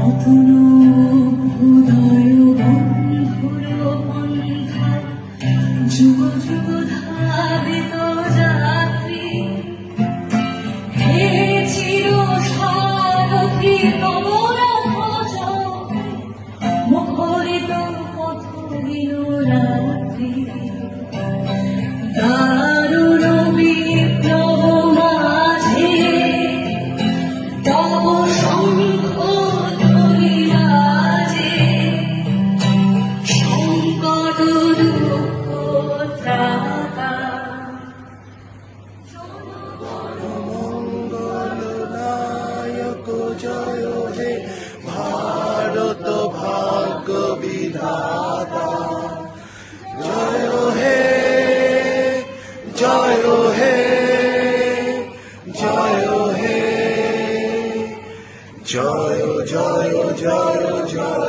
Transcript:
অতনু উদয় বন্ধুর পন্থা যুগ যুগ ধাবিত যাত্রী হে চির সারথি তোমরা ভজ মুখরিত পথ বিনোরাত্রি দারুণ বিপ্লব মাঝে তব শঙ্খ ধ্বনিরাজে সংকট দুঃখ ত্রাতা মঙ্গলনায়ক জয় হে ভারত ভাগ্য বিধাতা জয় হে জয় হে জয় হে জয় জয় জয় জয়